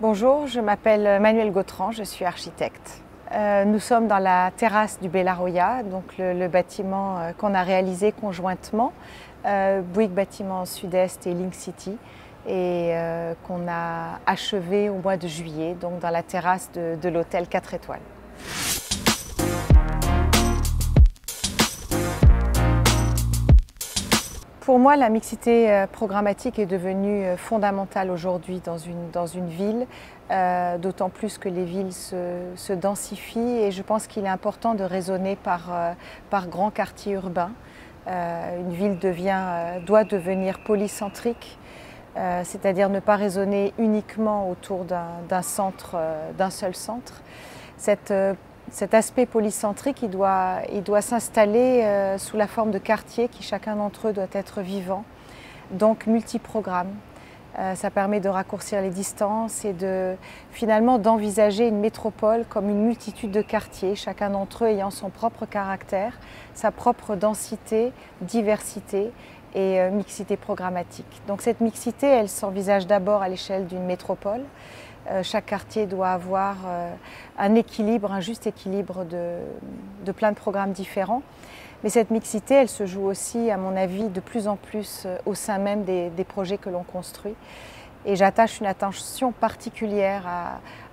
Bonjour, je m'appelle Manuelle Gautran, je suis architecte. Nous sommes dans la terrasse du Bellaroya, donc le bâtiment qu'on a réalisé conjointement, Bouygues Bâtiment Sud-Est et Link City, et qu'on a achevé au mois de juillet, donc dans la terrasse de l'hôtel 4 étoiles. Pour moi, la mixité programmatique est devenue fondamentale aujourd'hui dans une ville, d'autant plus que les villes se densifient et je pense qu'il est important de raisonner par grands quartiers urbains. Une ville doit devenir polycentrique, c'est-à-dire ne pas raisonner uniquement autour d'un seul centre. Cet aspect polycentrique, il doit s'installer sous la forme de quartiers qui, chacun d'entre eux, doit être vivant, donc multiprogramme. Ça permet de raccourcir les distances et finalement d'envisager une métropole comme une multitude de quartiers, chacun d'entre eux ayant son propre caractère, sa propre densité, diversité et mixité programmatique. Donc cette mixité, elle s'envisage d'abord à l'échelle d'une métropole. Chaque quartier doit avoir un juste équilibre de plein de programmes différents. Mais cette mixité, elle se joue aussi, à mon avis, de plus en plus au sein même des projets que l'on construit. Et j'attache une attention particulière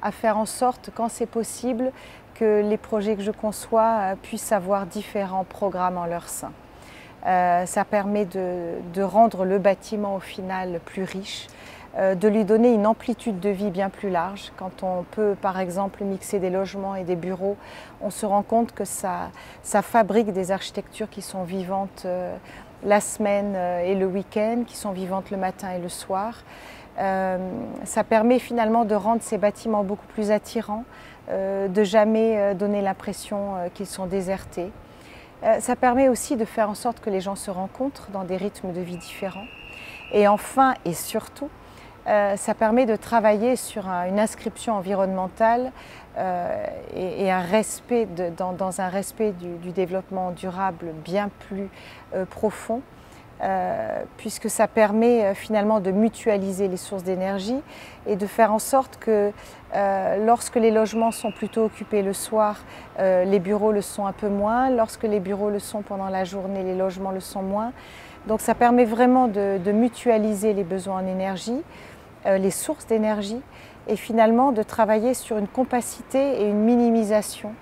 à faire en sorte, quand c'est possible, que les projets que je conçois puissent avoir différents programmes en leur sein. Ça permet de rendre le bâtiment au final plus riche, de lui donner une amplitude de vie bien plus large. Quand on peut par exemple mixer des logements et des bureaux, on se rend compte que ça fabrique des architectures qui sont vivantes la semaine et le week-end, qui sont vivantes le matin et le soir. Ça permet finalement de rendre ces bâtiments beaucoup plus attirants, de jamais donner l'impression qu'ils sont désertés. Ça permet aussi de faire en sorte que les gens se rencontrent dans des rythmes de vie différents. Et enfin et surtout, ça permet de travailler sur une inscription environnementale et un respect dans un respect du développement durable bien plus profond, puisque ça permet finalement de mutualiser les sources d'énergie et de faire en sorte que lorsque les logements sont plutôt occupés le soir, les bureaux le sont un peu moins. Lorsque les bureaux le sont pendant la journée, les logements le sont moins. Donc ça permet vraiment de mutualiser les besoins en énergie, les sources d'énergie et finalement de travailler sur une compacité et une minimisation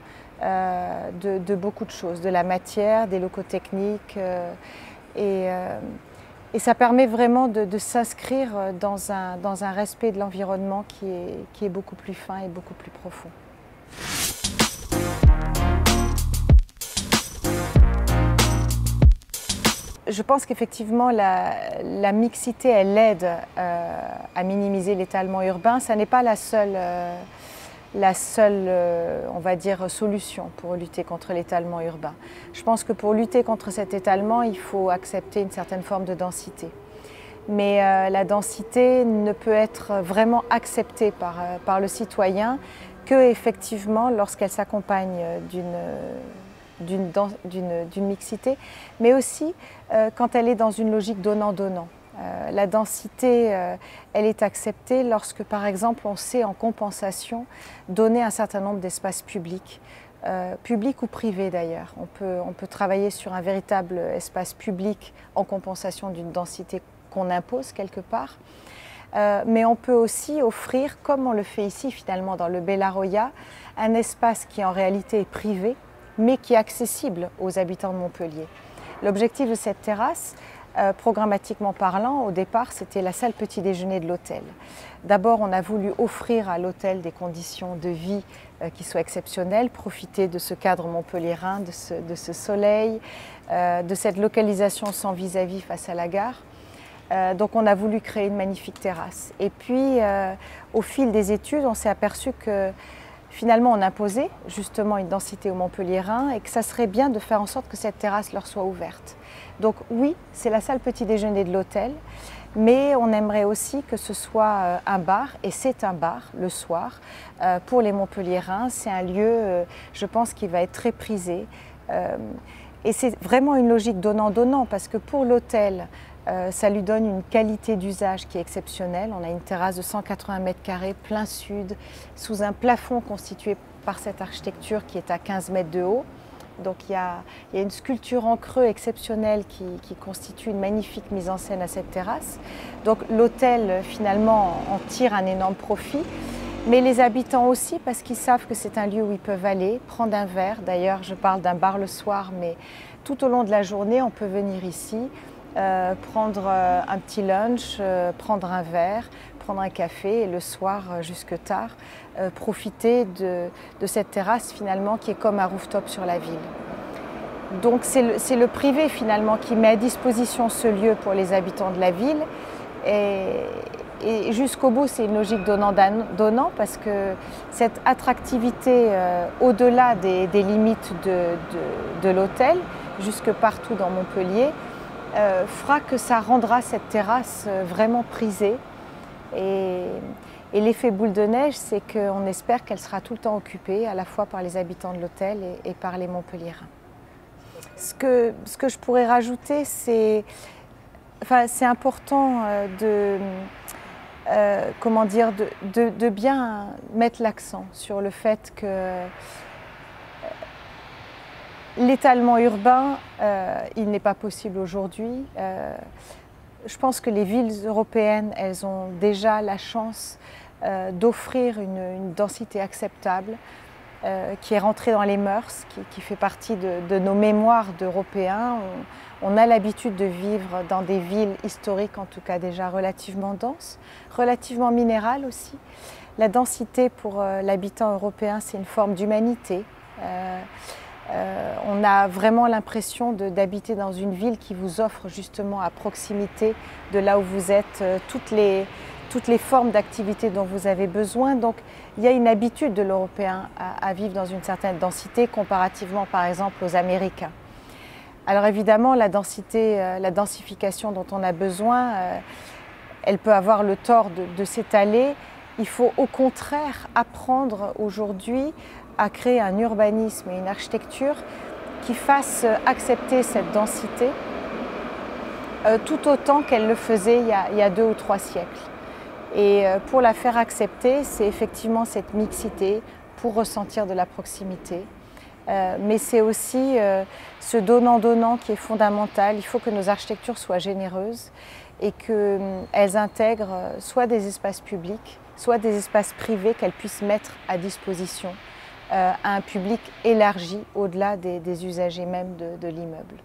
de beaucoup de choses, de la matière, des locaux techniques et ça permet vraiment de s'inscrire dans un respect de l'environnement qui est beaucoup plus fin et beaucoup plus profond. Je pense qu'effectivement la mixité, elle aide à minimiser l'étalement urbain. Ça n'est pas la seule, on va dire, solution pour lutter contre l'étalement urbain. Je pense que pour lutter contre cet étalement, il faut accepter une certaine forme de densité. Mais la densité ne peut être vraiment acceptée par le citoyen que effectivement lorsqu'elle s'accompagne d'une mixité, mais aussi quand elle est dans une logique donnant-donnant. La densité, elle est acceptée lorsque, par exemple, on sait en compensation donner un certain nombre d'espaces publics, publics ou privés d'ailleurs. On peut travailler sur un véritable espace public en compensation d'une densité qu'on impose quelque part. Mais on peut aussi offrir, comme on le fait ici finalement dans le Bellaroya, un espace qui en réalité est privé, mais qui est accessible aux habitants de Montpellier. L'objectif de cette terrasse, programmatiquement parlant, au départ, c'était la salle petit déjeuner de l'hôtel. D'abord, on a voulu offrir à l'hôtel des conditions de vie qui soient exceptionnelles, profiter de ce cadre montpelliérain, de ce soleil, de cette localisation sans vis-à-vis face à la gare. Donc on a voulu créer une magnifique terrasse. Et puis, au fil des études, on s'est aperçu que finalement, on imposait justement une densité aux Montpelliérains et que ça serait bien de faire en sorte que cette terrasse leur soit ouverte. Donc oui, c'est la salle petit déjeuner de l'hôtel, mais on aimerait aussi que ce soit un bar, et c'est un bar le soir pour les Montpelliérains. C'est un lieu, je pense, qui va être très prisé. Et c'est vraiment une logique donnant-donnant, parce que pour l'hôtel, Ça lui donne une qualité d'usage qui est exceptionnelle. On a une terrasse de 180 mètres carrés, plein sud, sous un plafond constitué par cette architecture qui est à 15 mètres de haut. Donc il y a une sculpture en creux exceptionnelle qui constitue une magnifique mise en scène à cette terrasse. Donc l'hôtel finalement en tire un énorme profit, mais les habitants aussi parce qu'ils savent que c'est un lieu où ils peuvent aller, prendre un verre. D'ailleurs je parle d'un bar le soir, mais tout au long de la journée on peut venir ici, prendre un petit lunch, prendre un verre, prendre un café et le soir jusque tard profiter de cette terrasse finalement qui est comme un rooftop sur la ville. Donc c'est le privé finalement qui met à disposition ce lieu pour les habitants de la ville et jusqu'au bout c'est une logique donnant parce que cette attractivité au-delà des limites de l'hôtel, jusque partout dans Montpellier, fera que ça rendra cette terrasse vraiment prisée. Et l'effet boule de neige, c'est qu'on espère qu'elle sera tout le temps occupée, à la fois par les habitants de l'hôtel et par les Montpelliérains. Ce que je pourrais rajouter, c'est important de bien mettre l'accent sur le fait que l'étalement urbain, il n'est pas possible aujourd'hui. Je pense que les villes européennes, elles ont déjà la chance d'offrir une densité acceptable qui est rentrée dans les mœurs, qui fait partie de nos mémoires d'Européens. On a l'habitude de vivre dans des villes historiques, en tout cas déjà relativement denses, relativement minérales aussi. La densité pour l'habitant européen, c'est une forme d'humanité. On a vraiment l'impression d'habiter dans une ville qui vous offre justement à proximité de là où vous êtes toutes les formes d'activité dont vous avez besoin. Donc il y a une habitude de l'Européen à vivre dans une certaine densité comparativement par exemple aux Américains. Alors évidemment la densification dont on a besoin, elle peut avoir le tort de s'étaler. Il faut au contraire apprendre aujourd'hui à créer un urbanisme et une architecture qui fassent accepter cette densité tout autant qu'elle le faisait il y a 2 ou 3 siècles. Et pour la faire accepter, c'est effectivement cette mixité pour ressentir de la proximité. Mais c'est aussi ce donnant-donnant qui est fondamental. Il faut que nos architectures soient généreuses et qu'elles intègrent soit des espaces publics, soit des espaces privés qu'elles puissent mettre à disposition à un public élargi au-delà des usagers même de l'immeuble.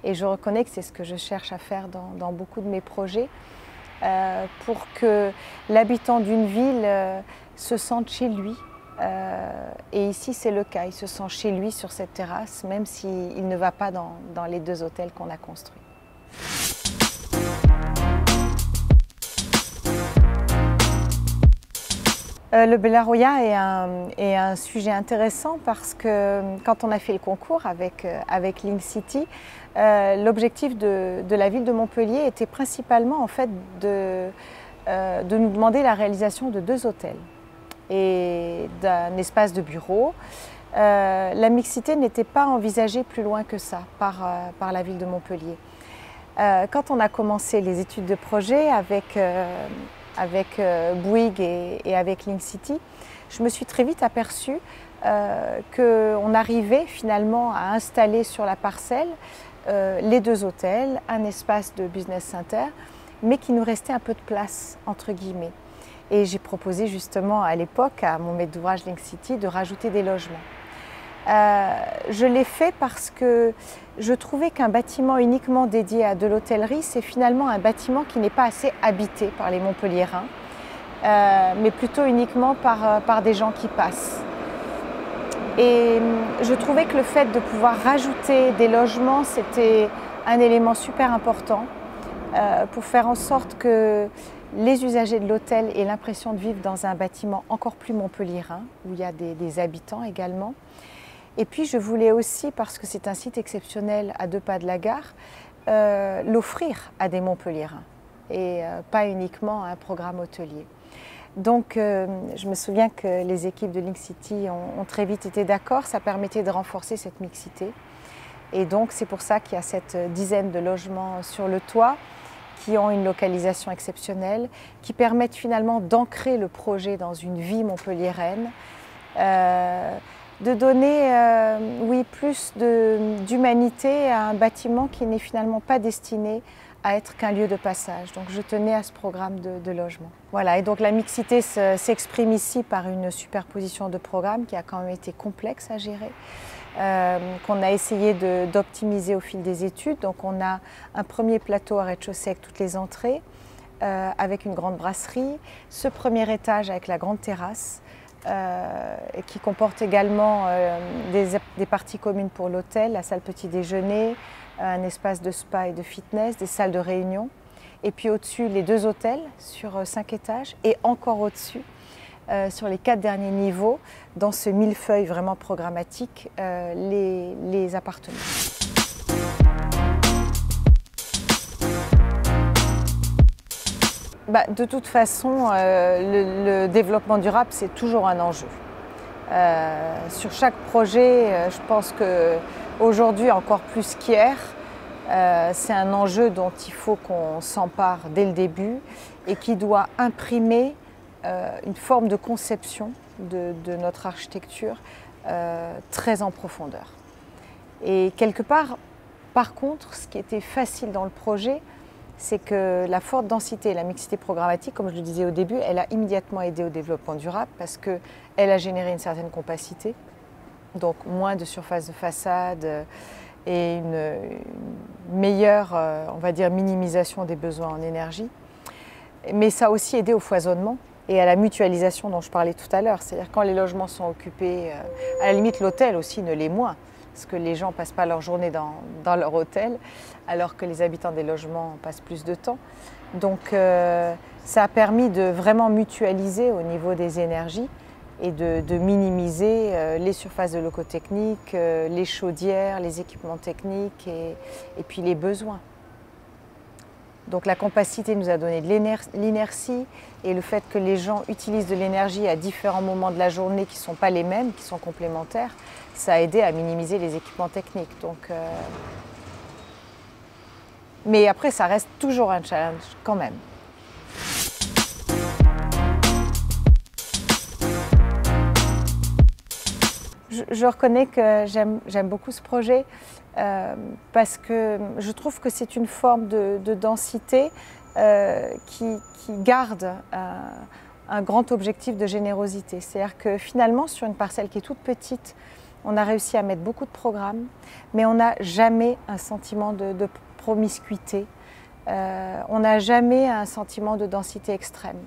Et je reconnais que c'est ce que je cherche à faire dans beaucoup de mes projets pour que l'habitant d'une ville se sente chez lui. Et ici c'est le cas, il se sent chez lui sur cette terrasse même s'il ne va pas dans les 2 hôtels qu'on a construits. Le Bellaroya est un sujet intéressant parce que quand on a fait le concours avec Link City, l'objectif de la ville de Montpellier était principalement en fait de nous demander la réalisation de 2 hôtels et d'un espace de bureau. La mixité n'était pas envisagée plus loin que ça par la ville de Montpellier. Quand on a commencé les études de projet avec Bouygues et avec Link City, je me suis très vite aperçue qu'on arrivait finalement à installer sur la parcelle les 2 hôtels, un espace de business center, mais qu'il nous restait un peu de place, entre guillemets. Et j'ai proposé justement à l'époque à mon maître d'ouvrage Link City de rajouter des logements. Je l'ai fait parce que je trouvais qu'un bâtiment uniquement dédié à de l'hôtellerie, c'est finalement un bâtiment qui n'est pas assez habité par les Montpelliérains, mais plutôt uniquement par des gens qui passent. Et je trouvais que le fait de pouvoir rajouter des logements, c'était un élément super important pour faire en sorte que les usagers de l'hôtel aient l'impression de vivre dans un bâtiment encore plus montpelliérain, où il y a des habitants également. Et puis je voulais aussi, parce que c'est un site exceptionnel à 2 pas de la gare, l'offrir à des Montpelliérains et pas uniquement à un programme hôtelier. Donc je me souviens que les équipes de Link City ont très vite été d'accord, ça permettait de renforcer cette mixité. Et donc c'est pour ça qu'il y a cette dizaine de logements sur le toit qui ont une localisation exceptionnelle, qui permettent finalement d'ancrer le projet dans une vie montpelliéraine, de donner oui, plus d'humanité à un bâtiment qui n'est finalement pas destiné à être qu'un lieu de passage. Donc je tenais à ce programme de logement. Voilà, et donc la mixité s'exprime ici par une superposition de programmes qui a quand même été complexe à gérer, qu'on a essayé d'optimiser au fil des études. Donc on a un premier plateau à rez-de-chaussée avec toutes les entrées, avec une grande brasserie, ce premier étage avec la grande terrasse, qui comporte également des parties communes pour l'hôtel, la salle petit déjeuner, un espace de spa et de fitness, des salles de réunion. Et puis au-dessus, les 2 hôtels sur 5 étages et encore au-dessus, sur les 4 derniers niveaux, dans ce millefeuille vraiment programmatique, les appartements. De toute façon, le développement durable, c'est toujours un enjeu. Sur chaque projet, je pense qu'aujourd'hui, encore plus qu'hier, c'est un enjeu dont il faut qu'on s'empare dès le début et qui doit imprimer une forme de conception de notre architecture très en profondeur. Et quelque part, par contre, ce qui était facile dans le projet, c'est que la forte densité et la mixité programmatique, comme je le disais au début, elle a immédiatement aidé au développement durable parce qu'elle a généré une certaine compacité, donc moins de surface de façade et une meilleure, on va dire, minimisation des besoins en énergie. Mais ça a aussi aidé au foisonnement et à la mutualisation dont je parlais tout à l'heure. C'est-à-dire quand les logements sont occupés, à la limite l'hôtel aussi ne l'est moins, parce que les gens ne passent pas leur journée dans leur hôtel, alors que les habitants des logements passent plus de temps. Donc ça a permis de vraiment mutualiser au niveau des énergies et de minimiser les surfaces de locaux techniques, les chaudières, les équipements techniques et puis les besoins. Donc la compacité nous a donné de l'inertie et le fait que les gens utilisent de l'énergie à différents moments de la journée qui ne sont pas les mêmes, qui sont complémentaires, ça a aidé à minimiser les équipements techniques. Mais après, ça reste toujours un challenge quand même. Je reconnais que j'aime beaucoup ce projet parce que je trouve que c'est une forme de densité qui garde un grand objectif de générosité. C'est-à-dire que finalement, sur une parcelle qui est toute petite, on a réussi à mettre beaucoup de programmes, mais on n'a jamais un sentiment de promiscuité. On n'a jamais un sentiment de densité extrême.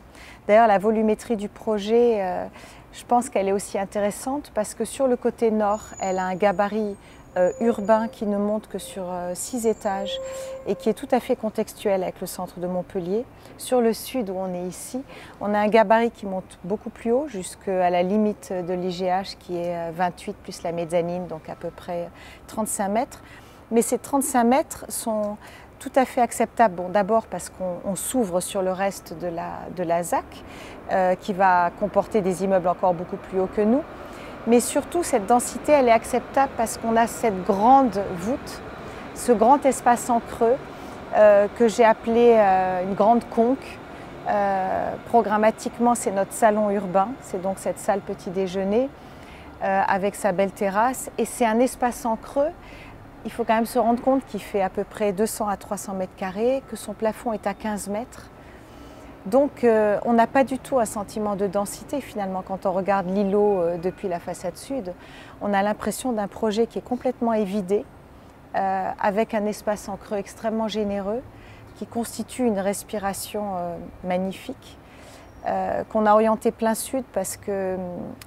D'ailleurs, la volumétrie du projet, je pense qu'elle est aussi intéressante parce que sur le côté nord, elle a un gabarit urbain qui ne monte que sur 6 étages et qui est tout à fait contextuel avec le centre de Montpellier. Sur le sud, où on est ici, on a un gabarit qui monte beaucoup plus haut, jusqu'à la limite de l'IGH qui est 28 plus la mezzanine, donc à peu près 35 mètres. Mais ces 35 mètres sont tout à fait acceptables. Bon, d'abord parce qu'on s'ouvre sur le reste de la ZAC, qui va comporter des immeubles encore beaucoup plus hauts que nous. Mais surtout, cette densité, elle est acceptable parce qu'on a cette grande voûte, ce grand espace en creux que j'ai appelé une grande conque. Programmatiquement, c'est notre salon urbain, c'est donc cette salle petit déjeuner avec sa belle terrasse. Et c'est un espace en creux. Il faut quand même se rendre compte qu'il fait à peu près 200 à 300 mètres carrés, que son plafond est à 15 mètres. Donc on n'a pas du tout un sentiment de densité finalement quand on regarde l'îlot depuis la façade sud. On a l'impression d'un projet qui est complètement évidé, avec un espace en creux extrêmement généreux, qui constitue une respiration magnifique, qu'on a orienté plein sud parce que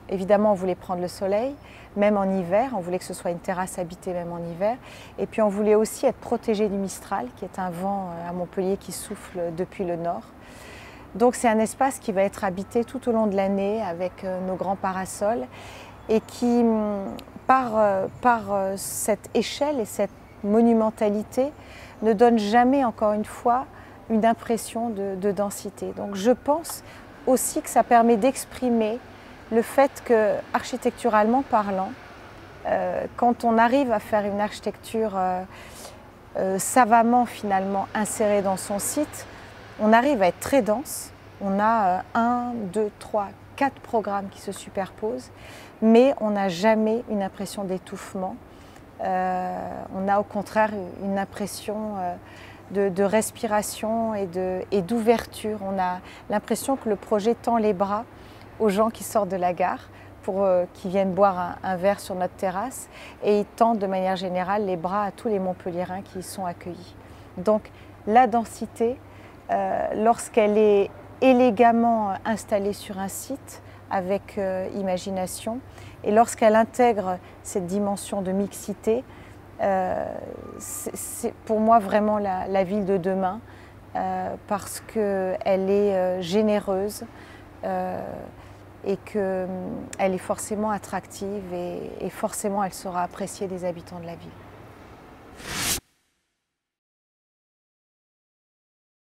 évidemment on voulait prendre le soleil, même en hiver, on voulait que ce soit une terrasse habitée même en hiver, et puis on voulait aussi être protégé du Mistral, qui est un vent à Montpellier qui souffle depuis le nord. Donc c'est un espace qui va être habité tout au long de l'année avec nos grands parasols et qui, par cette échelle et cette monumentalité, ne donne jamais, encore une fois, une impression de densité. Donc je pense aussi que ça permet d'exprimer le fait que, architecturalement parlant, quand on arrive à faire une architecture savamment finalement inséré dans son site, on arrive à être très dense. On a 1, 2, 3, 4 programmes qui se superposent, mais on n'a jamais une impression d'étouffement. On a au contraire une impression de respiration et d'ouverture. On a l'impression que le projet tend les bras aux gens qui sortent de la gare, qui viennent boire un verre sur notre terrasse, et ils tendent de manière générale les bras à tous les Montpelliérains qui y sont accueillis. Donc la densité, lorsqu'elle est élégamment installée sur un site avec imagination, et lorsqu'elle intègre cette dimension de mixité, c'est pour moi vraiment la ville de demain, parce qu'elle est généreuse, et qu'elle est forcément attractive, et forcément elle sera appréciée des habitants de la ville.